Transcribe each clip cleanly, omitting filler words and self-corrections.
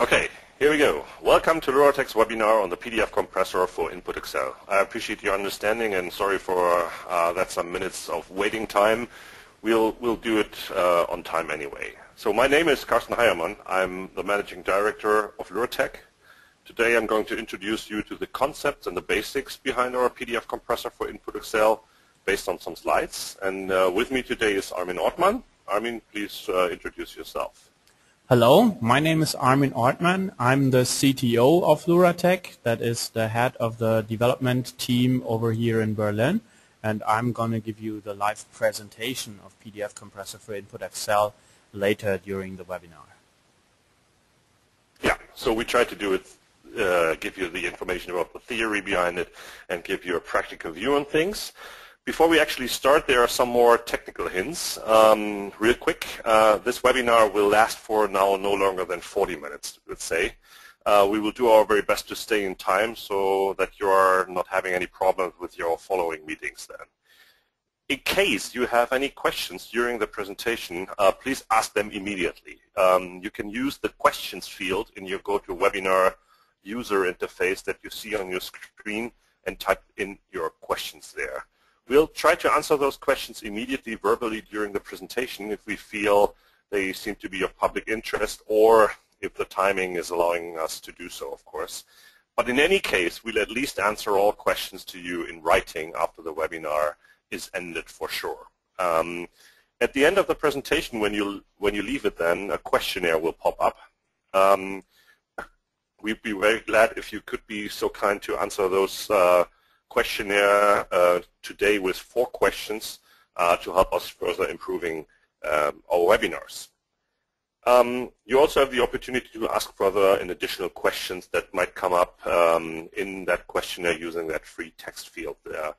Okay, here we go. Welcome to LoRaTech's webinar on the PDF compressor for InputAccel. I appreciate your understanding and sorry for that some minutes of waiting time. We'll do it on time anyway. So my name is Carsten Heiermann. I'm the Managing Director of LoRaTech. Today I'm going to introduce you to the concepts and the basics behind our PDF compressor for InputAccel based on some slides. And with me today is Armin Ortmann. Armin, please introduce yourself. Hello, my name is Armin Ortmann. I'm the CTO of LoRaTech, that is the head of the development team over here in Berlin, and I'm going to give you the live presentation of PDF Compressor for InputAccel later during the webinar. Yeah, so we try to do it, give you the information about the theory behind it and give you a practical view on things. Before we actually start, there are some more technical hints. Real quick, this webinar will last for now no longer than 40 minutes, let's say. We will do our very best to stay in time so that you are not having any problems with your following meetings then. In case you have any questions during the presentation, please ask them immediately. You can use the questions field in your GoToWebinar user interface that you see on your screen and type in your questions there. We'll try to answer those questions immediately verbally during the presentation if we feel they seem to be of public interest or if the timing is allowing us to do so, of course. But in any case, we'll at least answer all questions to you in writing after the webinar is ended for sure. At the end of the presentation, when you leave it then, a questionnaire will pop up. We'd be very glad if you could be so kind to answer those questionnaire today with 4 questions to help us further improving our webinars. You also have the opportunity to ask further and additional questions that might come up in that questionnaire using that free text field there.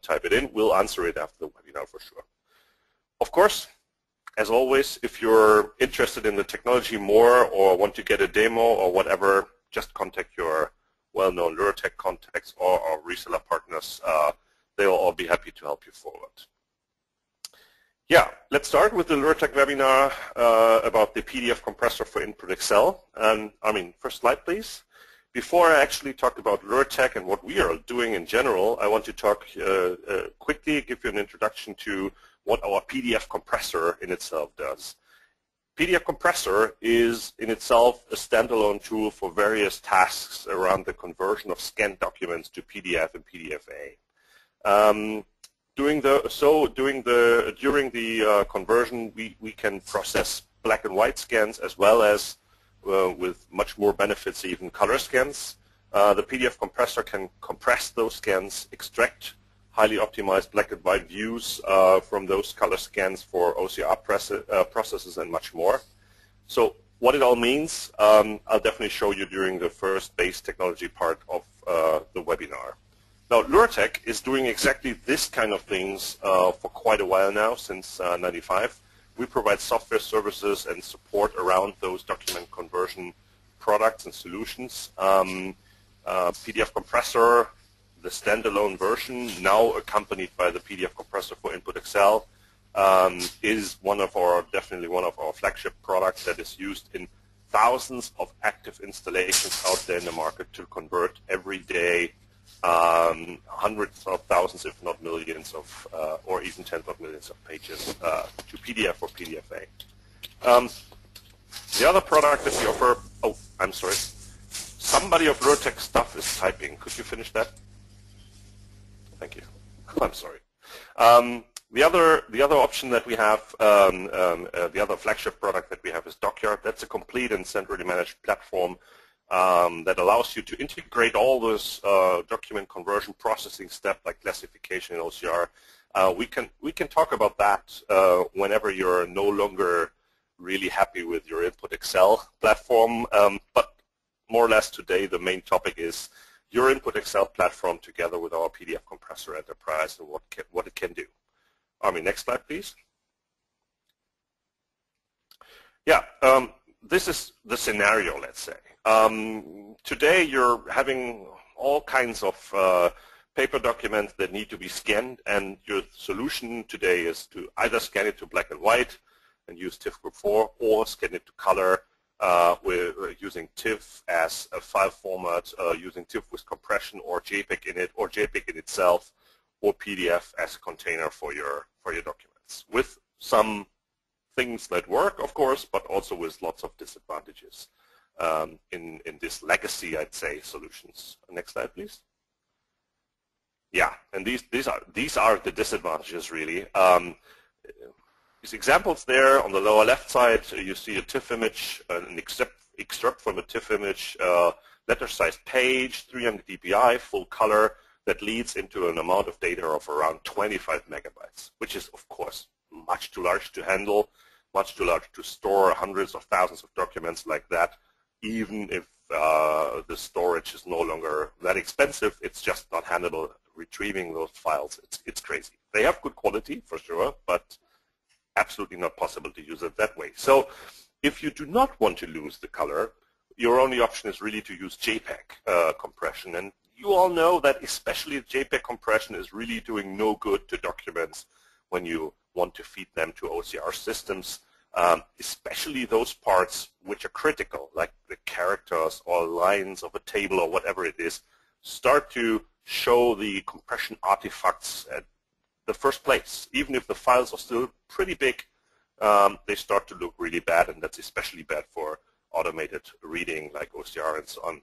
Type it in. We'll answer it after the webinar for sure. Of course, as always, if you're interested in the technology more or want to get a demo or whatever, just contact your well-known LoRaTech contacts or our reseller partners. They'll all be happy to help you forward. Yeah, let's start with the LoRaTech webinar about the PDF compressor for InputAccel. Armin, first slide, please. Before I actually talk about LoRaTech and what we are doing in general, I want to talk quickly, give you an introduction to what our PDF compressor in itself does. PDF Compressor is in itself a standalone tool for various tasks around the conversion of scanned documents to PDF and PDFA. During the conversion, we can process black and white scans as well as, with much more benefits, even color scans. The PDF Compressor can compress those scans, extract highly optimized black and white views from those color scans for OCR processes and much more. So what it all means, I'll definitely show you during the first base technology part of the webinar. Now, LoRaTech is doing exactly this kind of things for quite a while now, since '95. We provide software services and support around those document conversion products and solutions. PDF Compressor, the standalone version, now accompanied by the PDF Compressor for InputAccel, is definitely one of our flagship products that is used in thousands of active installations out there in the market to convert every day hundreds of thousands, if not millions of, or even tens of millions of pages to PDF or PDFA. The other product that we offer, oh, I'm sorry, somebody of LoRaTech stuff is typing. Could you finish that? Thank you. I'm sorry. The other option that we have, the other flagship product that we have is Dockyard. That's a complete and centrally managed platform that allows you to integrate all those document conversion processing steps like classification and OCR. We can talk about that whenever you're no longer really happy with your InputAccel platform. But more or less today, the main topic is your InputAccel platform together with our PDF Compressor Enterprise and what it can do. Armin, next slide, please. Yeah, this is the scenario, let's say. Today you're having all kinds of paper documents that need to be scanned, and your solution today is to either scan it to black and white and use TIFF Group 4 or scan it to color we're using TIFF as a file format, using TIFF with compression or JPEG in it, or JPEG in itself, or PDF as a container for your documents, with some things that work, of course, but also with lots of disadvantages in this legacy, I'd say, solutions. Next slide, please. Yeah, and these are the disadvantages, really. These examples there on the lower left side, you see a TIFF image, an extract from a TIFF image, letter-sized page, 300 dpi, full color, that leads into an amount of data of around 25 megabytes, which is, of course, much too large to handle, much too large to store hundreds of thousands of documents like that. Even if the storage is no longer that expensive, it's just not handleable. Retrieving those files, it's crazy. They have good quality, for sure, but absolutely not possible to use it that way. So if you do not want to lose the color, your only option is really to use JPEG compression. And you all know that especially JPEG compression is really doing no good to documents when you want to feed them to OCR systems, especially those parts which are critical, like the characters or lines of a table or whatever it is, start to show the compression artifacts at the first place. Even if the files are still pretty big, they start to look really bad, and that's especially bad for automated reading like OCR and so on.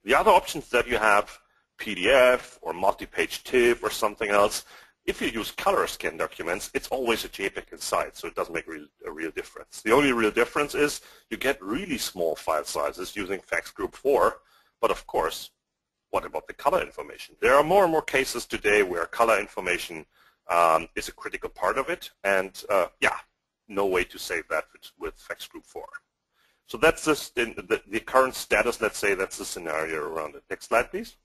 The other options that you have, PDF or multi-page TIFF or something else, if you use color scan documents, it's always a JPEG inside, so it doesn't make a real difference. The only real difference is you get really small file sizes using fax group 4, but of course, what about the color information? There are more and more cases today where color information is a critical part of it, and yeah, no way to save that with fax group 4. So that's just the current status, let's say, that's the scenario around it. Next slide, please.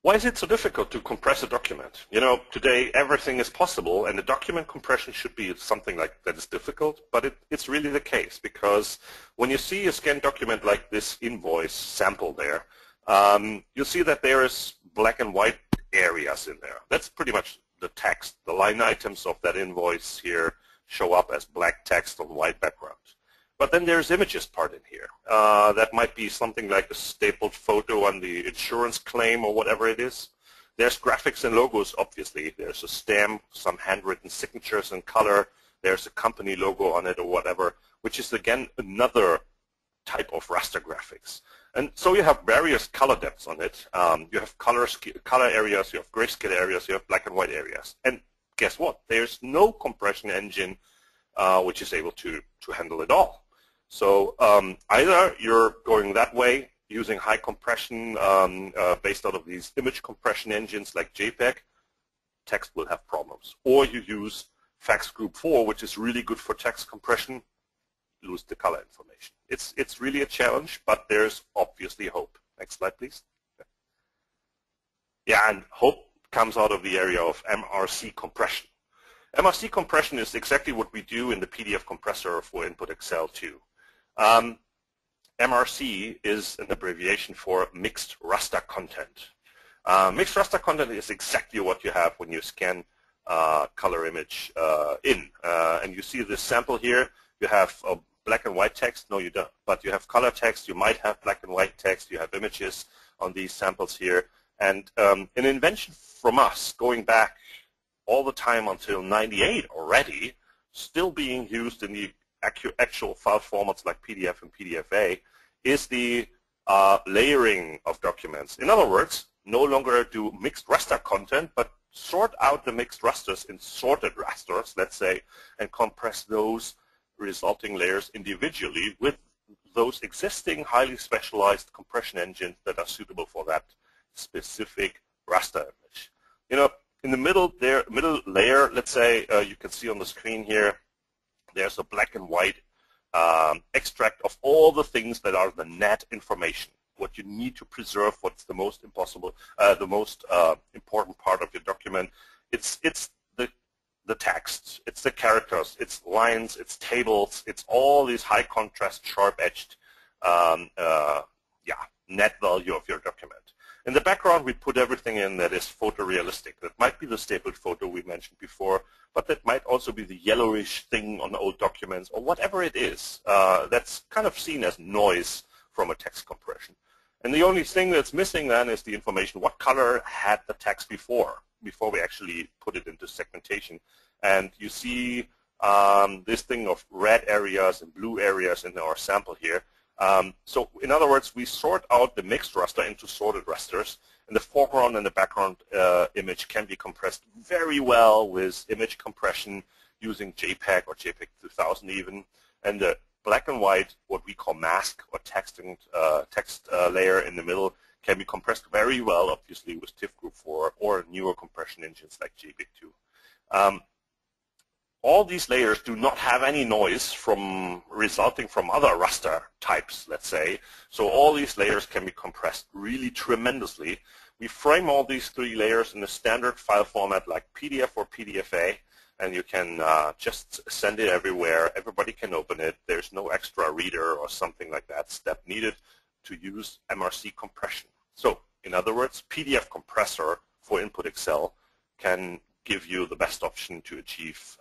Why is it so difficult to compress a document? You know, today everything is possible, and the document compression should be something like that is difficult, but it's really the case, because when you see a scanned document like this invoice sample there, you'll see that there is black and white areas in there. That's pretty much the text. The line items of that invoice here show up as black text on white background. But then there's images part in here. That might be something like a stapled photo on the insurance claim or whatever it is. There's graphics and logos, obviously. There's a stamp, some handwritten signatures in color. There's a company logo on it or whatever, which is, again, another type of raster graphics. And so you have various color depths on it. You have color areas, you have grayscale areas, you have black and white areas. And guess what? There's no compression engine which is able to handle it all. So either you're going that way, using high compression based out of these image compression engines like JPEG, text will have problems. Or you use fax group 4, which is really good for text compression, lose the color information. It's really a challenge, but there's obviously hope. Next slide, please. Yeah, and hope comes out of the area of MRC compression. MRC compression is exactly what we do in the PDF compressor for InputAccel 2. MRC is an abbreviation for mixed raster content. Mixed raster content is exactly what you have when you scan color image in. And you see this sample here. You have black and white text. No, you don't. But you have color text. You might have black and white text. You have images on these samples here. And an invention from us going back all the time until '98 already, still being used in the actual file formats like PDF and PDFA, is the layering of documents. In other words, no longer do mixed raster content, but sort out the mixed rasters in sorted rasters, let's say, and compress those resulting layers individually with those existing highly specialized compression engines that are suitable for that specific raster image. You know, in the middle layer, let's say, you can see on the screen here, there's a black and white extract of all the things that are the net information, what you need to preserve, what's the most important part of your document. It's the text, it's the characters, it's lines, it's tables, it's all these high contrast, sharp edged net value of your document. In the background, we put everything in that is photorealistic. That might be the stapled photo we mentioned before, but that might also be the yellowish thing on old documents or whatever it is that's kind of seen as noise from a text compression. And the only thing that's missing then is the information, what color had the text before we actually put it into segmentation. And you see this thing of red areas and blue areas in our sample here. So in other words, we sort out the mixed raster into sorted rasters, and the foreground and the background image can be compressed very well with image compression using JPEG or JPEG 2000 even, and the black and white, what we call mask or text layer in the middle, can be compressed very well, obviously, with TIFF Group 4 or newer compression engines like JPEG 2. All these layers do not have any noise resulting from other raster types, let's say. So all these layers can be compressed really tremendously. We frame all these three layers in a standard file format like PDF or PDFA, and you can just send it everywhere. Everybody can open it. There's no extra reader or something like that step needed to use MRC compression. So in other words, PDF Compressor for InputAccel can give you the best option to achieve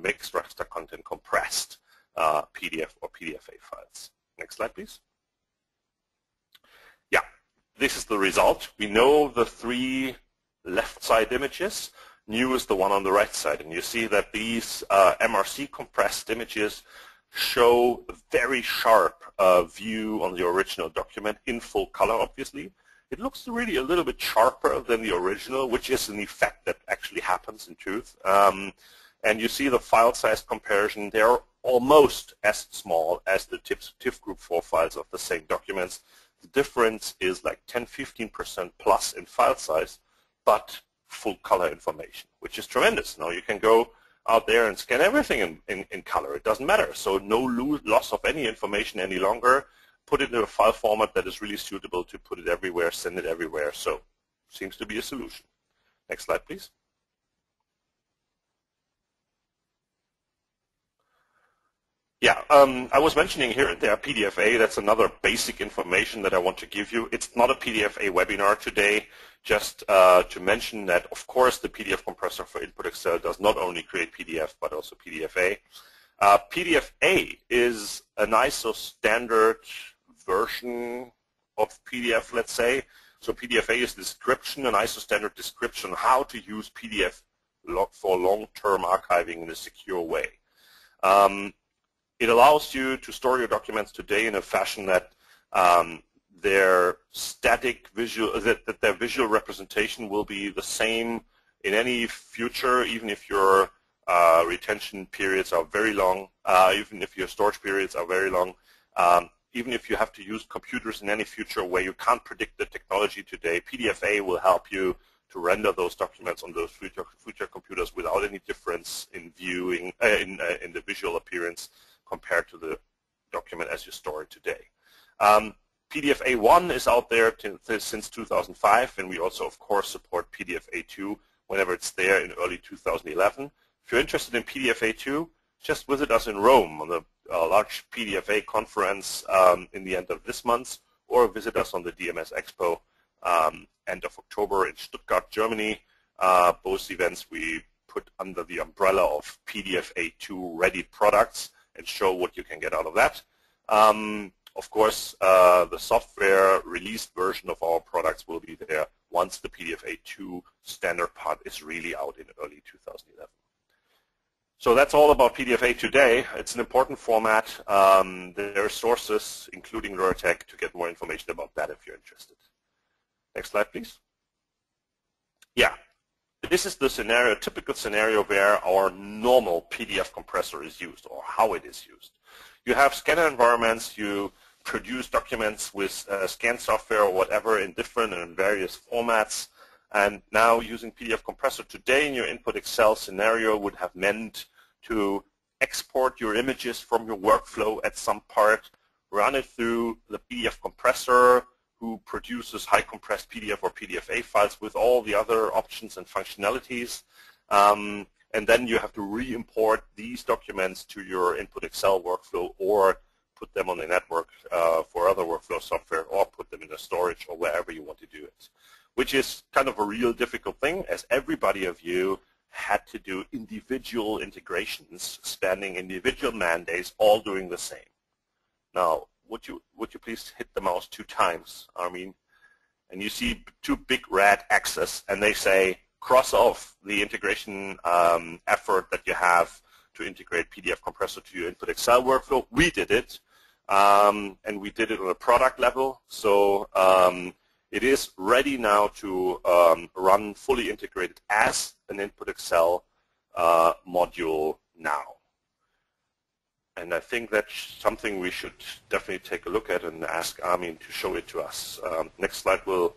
mixed raster content compressed PDF or PDFA files. Next slide, please. Yeah, this is the result. We know the three left side images. New is the one on the right side. And you see that these MRC compressed images show a very sharp view on the original document in full color, obviously. It looks really a little bit sharper than the original, which is an effect that actually happens in truth. And you see the file size comparison. They're almost as small as the TIFF Group 4 files of the same documents. The difference is like 10–15% plus in file size, but full color information, which is tremendous. Now you can go out there and scan everything in color. It doesn't matter. So no loss of any information any longer. Put it in a file format that is really suitable to put it everywhere, send it everywhere. So seems to be a solution. Next slide, please. Yeah, I was mentioning here and there PDFA. That's another basic information that I want to give you. It's not a PDFA webinar today. Just to mention that, of course, the PDF compressor for InputAccel does not only create PDF, but also PDFA. PDFA is an ISO standard version of PDF, let's say. So PDFA is description, an ISO standard description, how to use PDF for long-term archiving in a secure way. It allows you to store your documents today in a fashion that their static visual, that their visual representation will be the same in any future, even if your retention periods are very long, even if your storage periods are very long, even if you have to use computers in any future where you can't predict the technology today, PDFA will help you to render those documents on those future computers without any difference in viewing, in the visual appearance compared to the document as you store it today. PDFA1 is out there since 2005, and we also, of course, support PDFA2 whenever it's there in early 2011. If you're interested in PDFA2, just visit us in Rome on the large PDFA conference in the end of this month, or visit us on the DMS Expo end of October in Stuttgart, Germany. Both events we put under the umbrella of PDFA2 ready products and show what you can get out of that. Of course, the software released version of our products will be there once the PDFA2 standard part is really out in early 2011. So that's all about PDFA today. It's an important format. There are sources, including Luratech, to get more information about that if you're interested. Next slide, please. Yeah, this is the scenario, typical scenario where our normal PDF compressor is used, or how it is used. You have scanner environments. You produce documents with scan software or whatever in different and various formats. And now using PDF Compressor today in your InputAccel scenario would have meant to export your images from your workflow at some part, run it through the PDF Compressor, who produces high compressed PDF or PDFA files with all the other options and functionalities. And then you have to re-import these documents to your InputAccel workflow or put them on the network for other workflow software, or put them in the storage or wherever you want to do it, which is kind of a real difficult thing, as everybody of you had to do individual integrations spanning individual man days, all doing the same. Now, would you please hit the mouse 2 times, Armin? And you see 2 big red X's, and they say cross off the integration effort that you have to integrate PDF Compressor to your InputAccel workflow. We did it, and we did it on a product level. So it is ready now to run fully integrated as an InputAccel module now. And I think that's something we should definitely take a look at and ask Armin to show it to us. Next slide will,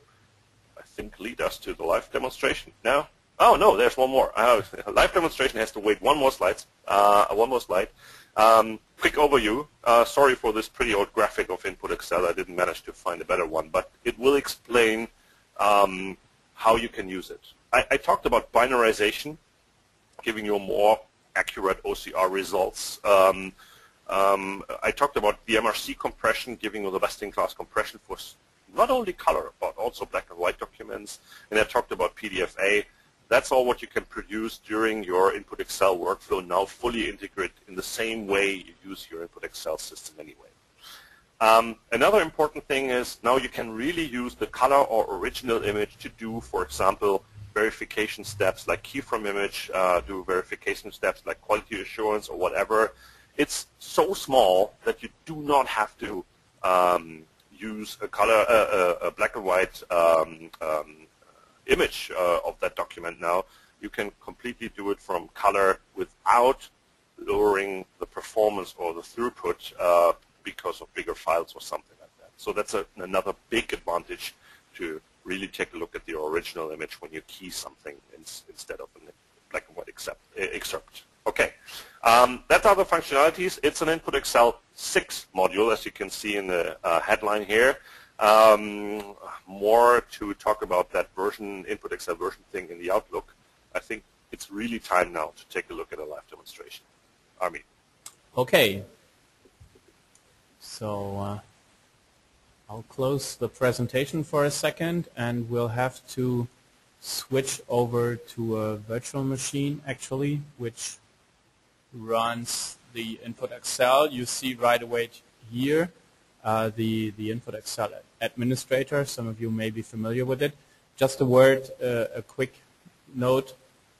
I think, lead us to the live demonstration. No? Oh, no, there's one more. Live demonstration has to wait one more slide. Quick overview. Sorry for this pretty old graphic of InputAccel. I didn't manage to find a better one, but it will explain how you can use it. I talked about binarization, giving you more accurate OCR results. I talked about the MRC compression, giving you the best-in-class compression for not only color, but also black and white documents. And I talked about PDFA. That's all what you can produce during your InputAccel workflow, now fully integrated in the same way you use your InputAccel system anyway. Another important thing is now you can really use the color or original image to do, for example, verification steps like key from image, do verification steps like quality assurance or whatever. It's so small that you do not have to use a color, a black and white image of that document now. You can completely do it from color without lowering the performance or the throughput because of bigger files or something like that. So that's another big advantage to really take a look at the original image when you key something instead of a black and white excerpt. Okay, that's other functionalities. It's an InputAccel 6 module, as you can see in the headline here. More to talk about that version, InputAccel version thing in the Outlook. I think it's really time now to take a look at a live demonstration. Armin. Okay. So I'll close the presentation for a second, and we'll have to switch over to a virtual machine, actually, which runs the InputAccel. You see right away here the InputAccel administrator. Some of you may be familiar with it. Just a word, a quick note.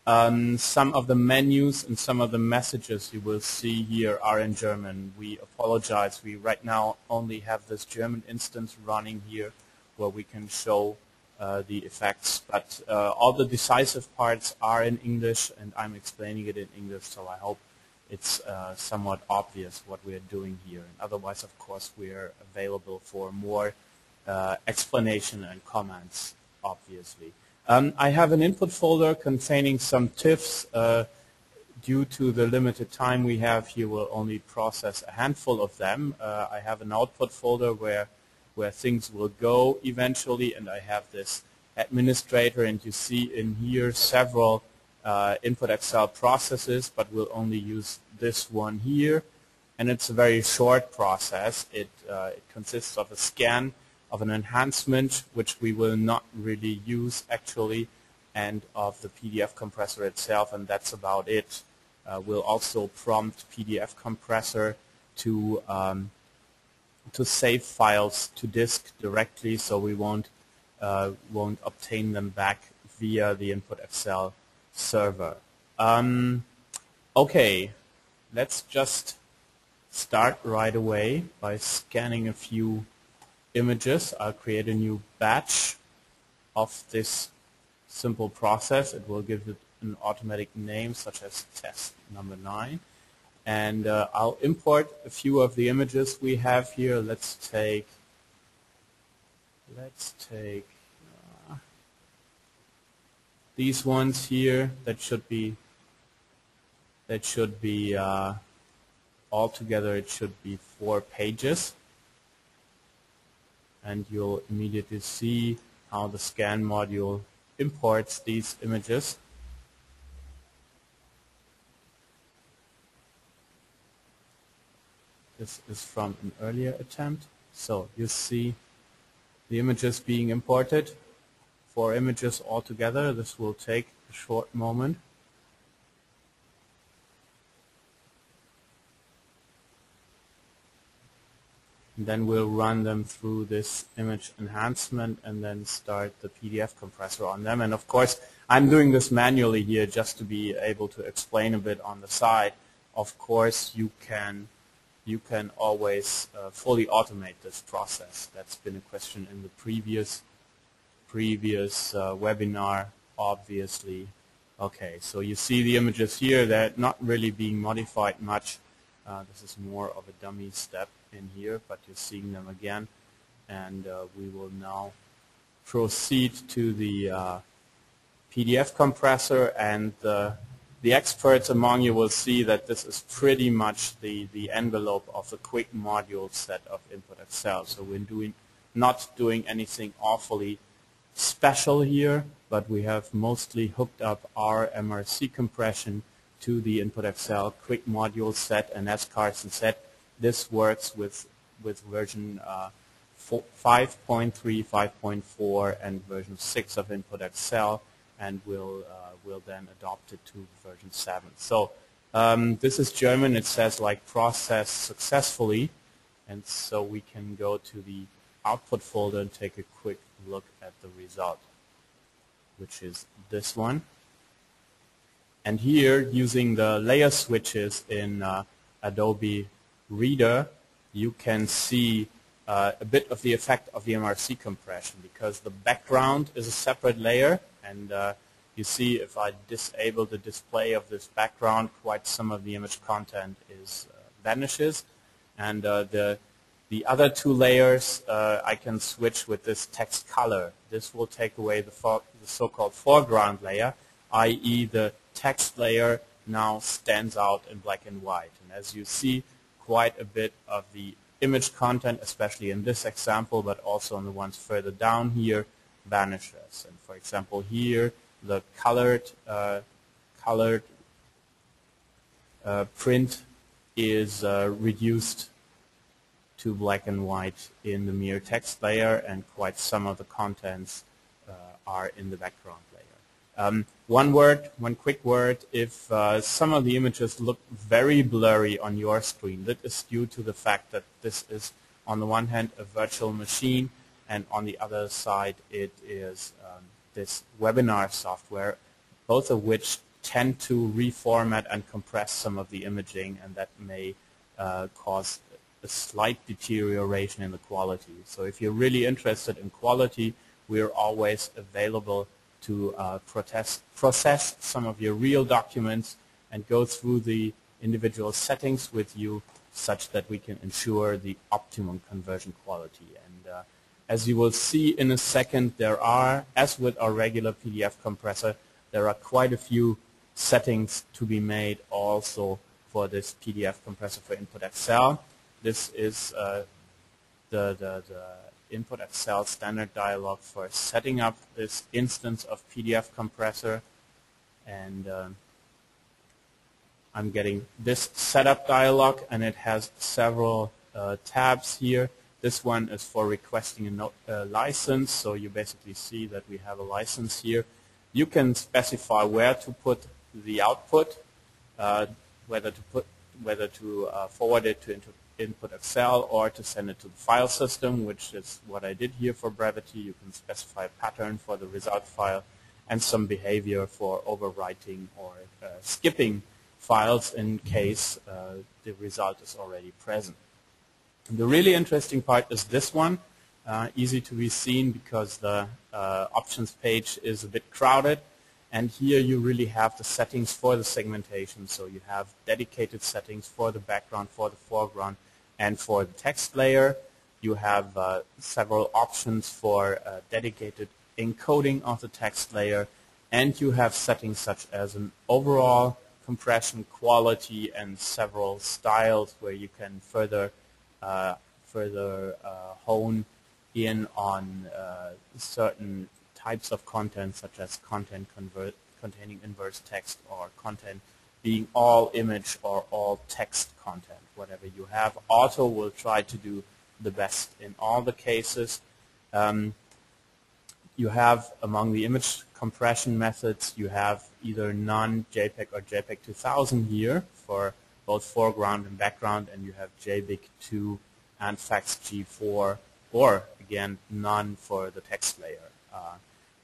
Some of the menus and some of the messages you will see here are in German. We apologize. We right now only have this German instance running here where we can show the effects. But all the decisive parts are in English, and I'm explaining it in English, so I hope it's somewhat obvious what we're doing here. And otherwise, of course, we're available for more explanation and comments, obviously. I have an input folder containing some TIFFs. Due to the limited time we have here, we'll only process a handful of them. I have an output folder where things will go eventually, and I have this administrator, and you see in here several InputAccel processes, but we'll only use this one here. And it's a very short process. It consists of a scan of an enhancement, which we will not really use actually, and of the PDF compressor itself, and that's about it. We'll also prompt PDF compressor to save files to disk directly, so we won't obtain them back via the InputAccel server. Okay, let's just start right away by scanning a few images. I'll create a new batch of this simple process. It will give it an automatic name such as test number 9. And I'll import a few of the images we have here. Let's take these ones here. That should be altogether it should be 4 pages. And you'll immediately see how the scan module imports these images. This is from an earlier attempt. So you see the images being imported. 4 images altogether. This will take a short moment. And then we'll run them through this image enhancement and then start the PDF compressor on them. And of course, I'm doing this manually here just to be able to explain a bit on the side. Of course, you can always fully automate this process. That's been a question in the previous webinar, obviously. Okay, so you see the images here. They're not really being modified much. This is more of a dummy step in here, but you're seeing them again. And we will now proceed to the PDF compressor, and the experts among you will see that this is pretty much the envelope of the quick module set of InputAccel. So we're not doing anything awfully special here, but we have mostly hooked up our MRC compression to the InputAccel quick module set, and as Carsten said, this works with version 5.3, 5.4, and version 6 of InputAccel, and we'll then adopt it to version 7. So this is German. It says like process successfully, and so we can go to the output folder and take a quick look at the result, which is this one. And here, using the layer switches in Adobe Reader, you can see a bit of the effect of the MRC compression, because the background is a separate layer, and you see if I disable the display of this background, quite some of the image content vanishes, and the other 2 layers I can switch with this text color. This will take away the so-called foreground layer, i.e. the text layer now stands out in black and white. And as you see, quite a bit of the image content, especially in this example, but also on the ones further down here, vanishes. And for example, here the colored print is reduced to black and white in the mere text layer, and quite some of the contents are in the background layer. One quick word, if some of the images look very blurry on your screen, that is due to the fact that this is, on the one hand, a virtual machine, and on the other side it is this webinar software, both of which tend to reformat and compress some of the imaging, and that may cause a slight deterioration in the quality. So if you're really interested in quality, we're always available to process some of your real documents and go through the individual settings with you, such that we can ensure the optimum conversion quality. And as you will see in a second, there are, as with our regular PDF compressor, there are quite a few settings to be made also for this PDF compressor for InputAccel. This is the InputAccel standard dialog for setting up this instance of PDF compressor, and I'm getting this setup dialog, and it has several tabs here. This one is for requesting a license, so you basically see that we have a license here. You can specify where to put the output, whether to forward it to InputAccel or to send it to the file system, which is what I did here for brevity. You can specify a pattern for the result file and some behavior for overwriting or skipping files in case the result is already present. The really interesting part is this one, easy to be seen because the options page is a bit crowded, and here you really have the settings for the segmentation. So you have dedicated settings for the background, for the foreground, and for the text layer. You have several options for dedicated encoding of the text layer, and you have settings such as an overall compression quality and several styles where you can further hone in on certain types of content, such as content containing inverse text or content being all image or all text content, whatever you have. Auto will try to do the best in all the cases. You have, among the image compression methods, you have either non-JPEG or JPEG 2000 here for both foreground and background, and you have JBIC2 and FAXG4, or again, none for the text layer.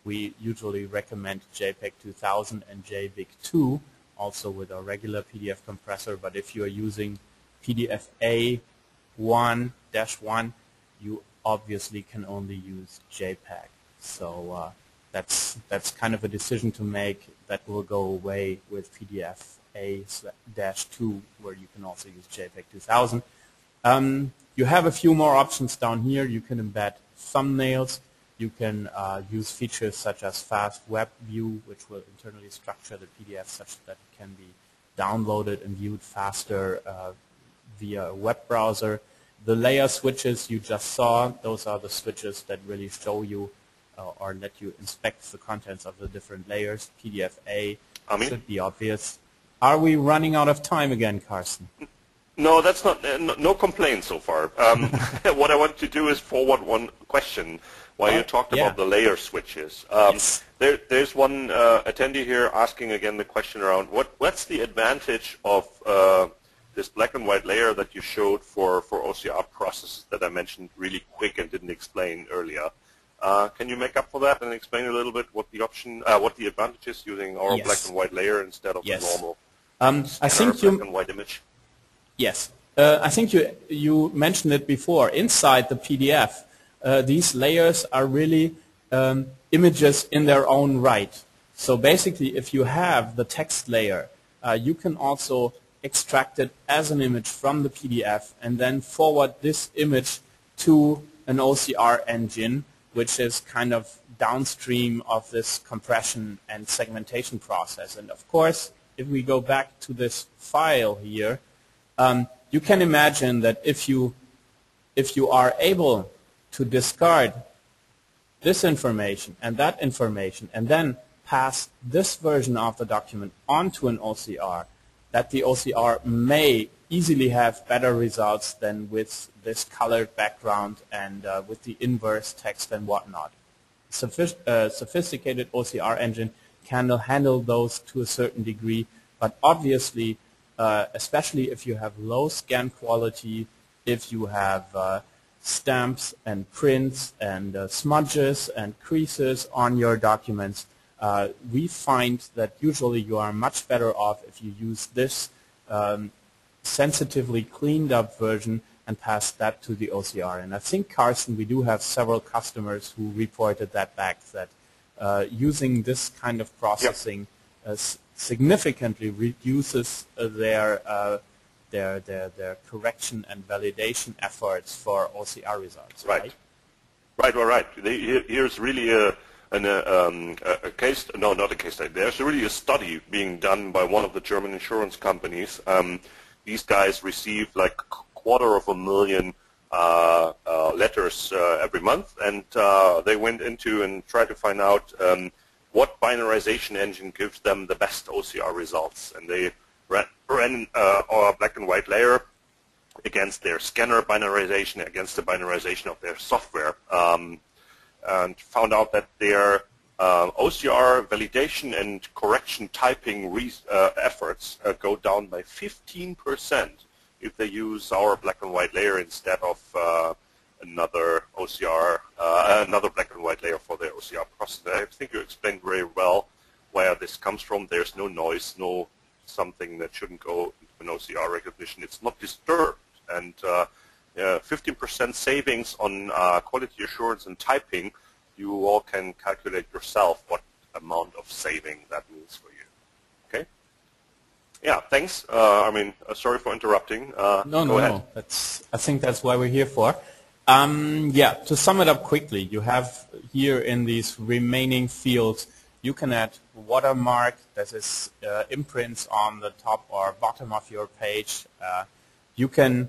We usually recommend JPEG 2000 and JBIC2, also with our regular PDF compressor, but if you are using PDF A1-1, you obviously can only use JPEG. So that's kind of a decision to make that will go away with PDF A-2, where you can also use JPEG 2000. You have a few more options down here. You can embed thumbnails. You can use features such as fast web view, which will internally structure the PDF such that it can be downloaded and viewed faster via a web browser. The layer switches you just saw, those are the switches that really show you or let you inspect the contents of the different layers. PDF A should be obvious. Are we running out of time again, Carsten? No, that's not. No complaints so far. What I want to do is forward one question while you talked about the layer switches. Yes. There's one attendee here asking again the question around what's the advantage of this black and white layer that you showed for OCR processes that I mentioned really quick and didn't explain earlier. Can you make up for that and explain a little bit what the advantage is using our black and white layer instead of the normal I think black and white image? Yes. I think you mentioned it before. Inside the PDF, these layers are really images in their own right. So basically, if you have the text layer, you can also extract it as an image from the PDF and then forward this image to an OCR engine, which is kind of downstream of this compression and segmentation process. And of course, if we go back to this file here, you can imagine that if you are able to discard this information and that information and then pass this version of the document onto an OCR, that the OCR may easily have better results than with this colored background and with the inverse text and whatnot. Sophisticated OCR engine can handle those to a certain degree, but obviously, especially if you have low scan quality, if you have stamps and prints and smudges and creases on your documents, we find that usually you are much better off if you use this sensitively cleaned up version and pass that to the OCR. And I think, Carsten, we do have several customers who reported that back, that using this kind of processing significantly reduces their correction and validation efforts for OCR results. Right. Here's really a case. No, not a case study. There's really a study being done by one of the German insurance companies. These guys receive like 250,000 letters every month, and they went into and tried to find out what binarization engine gives them the best OCR results. And they ran our black and white layer against their scanner binarization, against the binarization of their software, and found out that their OCR validation and correction typing efforts go down by 15% if they use our black and white layer instead of another OCR, another black and white layer for their OCR process. I think you explained very well where this comes from. There's no noise, no something that shouldn't go into an OCR recognition. It's not disturbed, and 15% savings on quality assurance and typing. You all can calculate yourself what amount of saving that means for you. Okay? Yeah, thanks. Armin, sorry for interrupting. No. I think that's why we're here for. To sum it up quickly, you have here in these remaining fields, you can add watermark, that is imprints on the top or bottom of your page. You can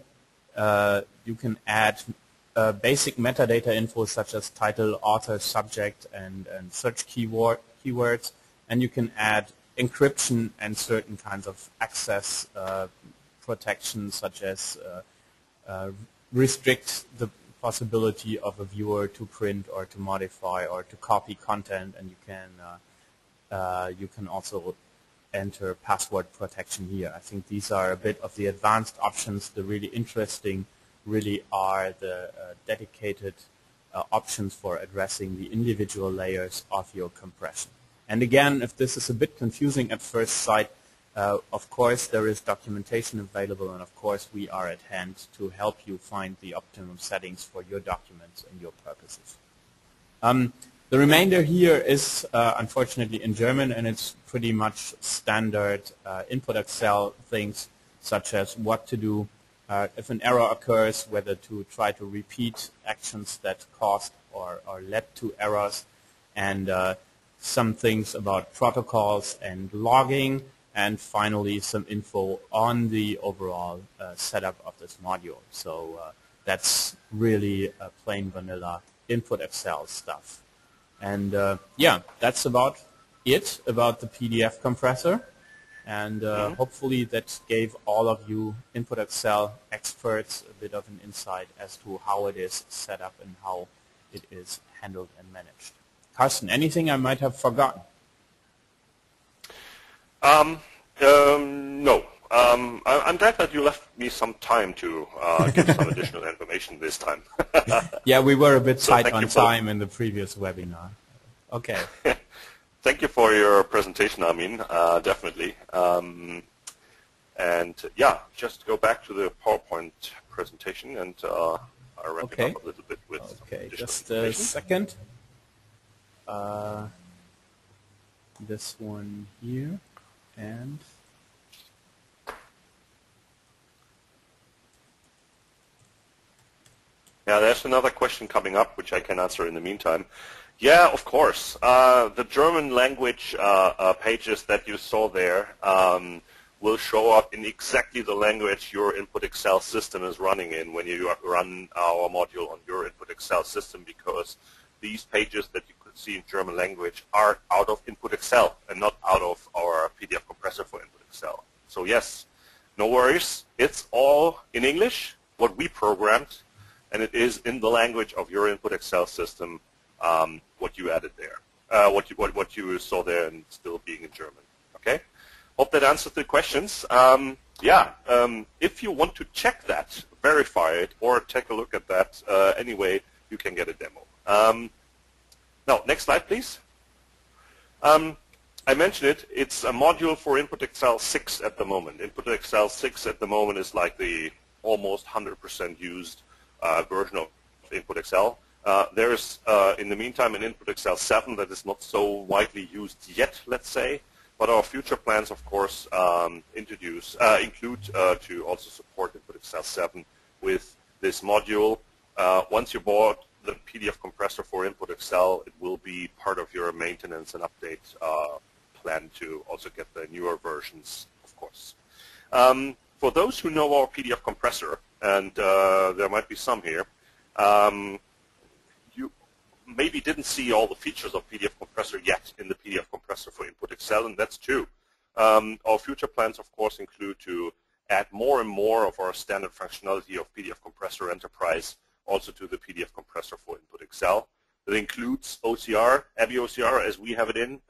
add basic metadata info such as title, author, subject, and search keywords, and you can add encryption and certain kinds of access protection, such as restrict the possibility of a viewer to print or to modify or to copy content, and you can also enter password protection here. I think these are a bit of the advanced options. The really interesting really are the dedicated options for addressing the individual layers of your compression. And again, if this is a bit confusing at first sight, of course there is documentation available, and of course we are at hand to help you find the optimum settings for your documents and your purposes. The remainder here is unfortunately in German, and it's pretty much standard InputAccel things, such as what to do if an error occurs, whether to try to repeat actions that caused or led to errors, and some things about protocols and logging, and finally some info on the overall setup of this module. So that's really plain vanilla InputAccel stuff. And yeah, that's about it about the PDF compressor. And hopefully that gave all of you InputAccel experts a bit of an insight as to how it is set up and how it is handled and managed. Carsten, anything I might have forgotten? No. I'm glad that you left me some time to give some additional information this time. Yeah, we were a bit tight on time in the previous webinar. Okay. Thank you for your presentation, Armin, definitely. And yeah, just go back to the PowerPoint presentation, and I'll wrap it up a little bit with just a second. This one here, and yeah, there's another question coming up which I can answer in the meantime. Yeah, of course. The German language pages that you saw there will show up in exactly the language your InputAccel system is running in when you run our module on your InputAccel system, because these pages that you could see in German language are out of InputAccel and not out of our PDF compressor for InputAccel. So yes, no worries. It's all in English, what we programmed, and it is in the language of your InputAccel system, what you added there, what you saw there, and still being in German. Okay. Hope that answers the questions. If you want to check that, verify it, or take a look at that anyway, you can get a demo. Now, next slide, please. I mentioned it. It's a module for InputAccel 6 at the moment. InputAccel 6 at the moment is like the almost 100% used version of InputAccel. There's, in the meantime, an InputAccel 7 that is not so widely used yet, let's say. But our future plans, of course, include to also support InputAccel 7 with this module. Once you bought the PDF compressor for InputAccel, it will be part of your maintenance and update plan to also get the newer versions, of course. For those who know our PDF compressor, and there might be some here, you maybe didn't see all the features of PDF compressor yet in the PDF compressor for InputAccel, and that's true. Our future plans, of course, include to add more and more of our standard functionality of PDF compressor enterprise also to the PDF compressor for InputAccel. That includes OCR, heavy OCR as we have it in.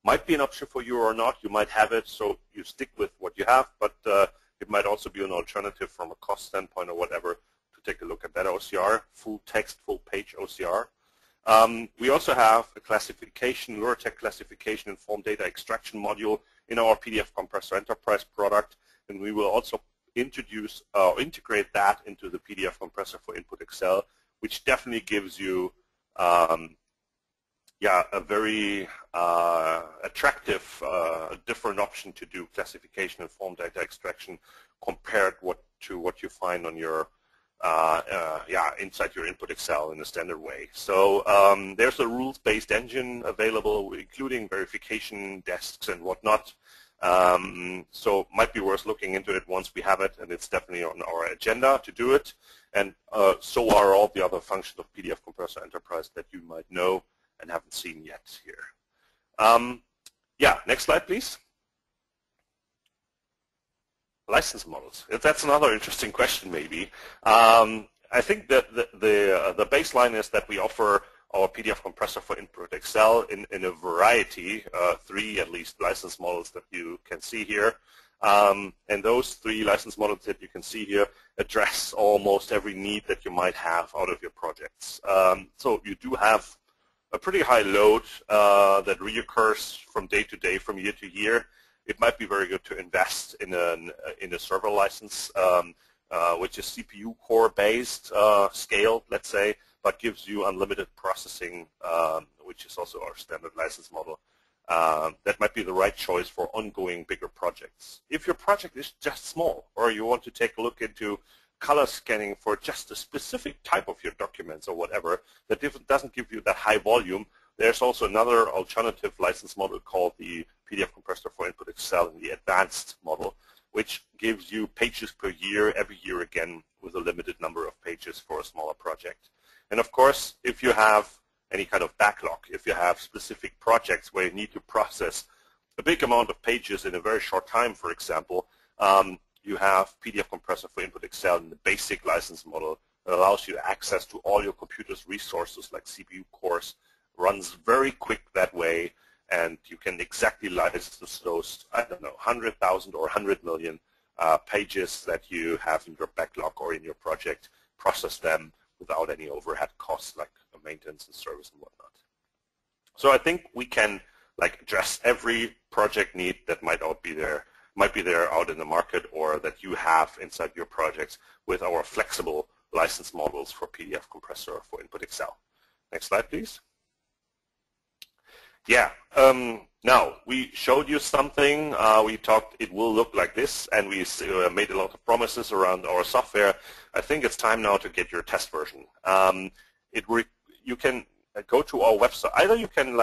Might be an option for you or not. You might have it, so you stick with what you have, but it might also be an alternative from a cost standpoint or whatever to take a look at that OCR, full text, full page OCR. We also have a classification, LoRaTech classification and form data extraction module in our PDF compressor enterprise product, and we will also introduce or integrate that into the PDF compressor for InputAccel, which definitely gives you a very attractive different option to do classification and form data extraction compared to what you find on your inside your InputAccel in a standard way. So there's a rules-based engine available, including verification desks and whatnot. So might be worth looking into it once we have it, and it's definitely on our agenda to do it. And so are all the other functions of PDF Compressor Enterprise that you might know and haven't seen yet here. Yeah, next slide, please. License models. That's another interesting question, maybe. I think that the baseline is that we offer our PDF compressor for InputAccel in a variety, 3 at least license models that you can see here. And those 3 license models that you can see here address almost every need that you might have out of your projects. So you do have a pretty high load that reoccurs from day to day, from year to year. It might be very good to invest in a server license, which is CPU core based, scaled, let's say, but gives you unlimited processing, which is also our standard license model. That might be the right choice for ongoing bigger projects. If your project is just small, or you want to take a look into color scanning for just a specific type of your documents or whatever, that doesn't give you that high volume, there's also another alternative license model called the PDF Compressor for InputAccel in the advanced model, which gives you pages per year, every year again, with a limited number of pages for a smaller project. And of course, if you have any kind of backlog, if you have specific projects where you need to process a big amount of pages in a very short time, for example, you have PDF Compressor for InputAccel in the basic license model that allows you access to all your computer's resources like CPU cores, runs very quick that way, and you can exactly license those, I don't know, 100,000 or 100 million pages that you have in your backlog or in your project, process them without any overhead costs like maintenance and service and whatnot. So I think we can address every project need that might be there out in the market or that you have inside your projects with our flexible license models for PDF Compressor for InputAccel. Next slide, please. Yeah, now we showed you something. We talked it will look like this, and we made a lot of promises around our software. I think it's time now to get your test version. You can go to our website. Either you can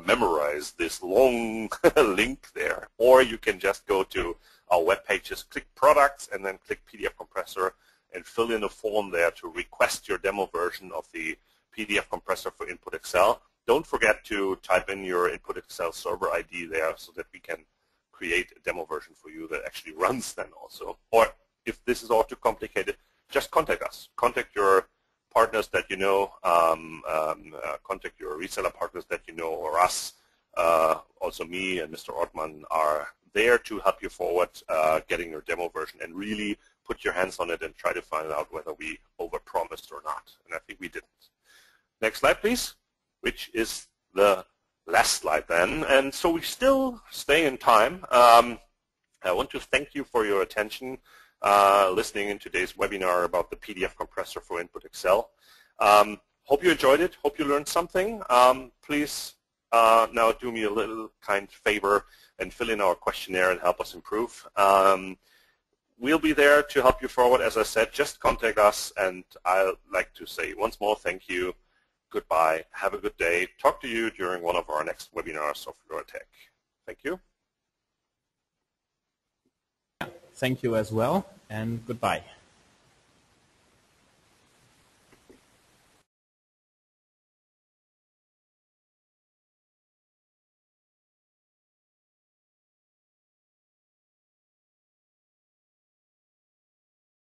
memorize this long link there, or you can just go to our web pages, click products, and then click PDF Compressor, and fill in a form there to request your demo version of the PDF Compressor for InputAccel. Don't forget to type in your InputAccel server ID there so that we can create a demo version for you that actually runs then also. Or if this is all too complicated, just contact us. Contact your partners that you know, contact your reseller partners that you know, or us. Also me and Mr. Ortmann are there to help you forward getting your demo version and really put your hands on it and try to find out whether we overpromised or not. And I think we didn't. Next slide, please, which is the last slide then. And so we still stay in time. I want to thank you for your attention listening in today's webinar about the PDF compressor for InputAccel. Hope you enjoyed it. Hope you learned something. Please now do me a little kind favor and fill in our questionnaire and help us improve. We'll be there to help you forward. As I said, just contact us, and I'd like to say once more thank you. Goodbye. Have a good day. Talk to you during one of our next webinars of EuroTech. Thank you. Thank you as well, and goodbye.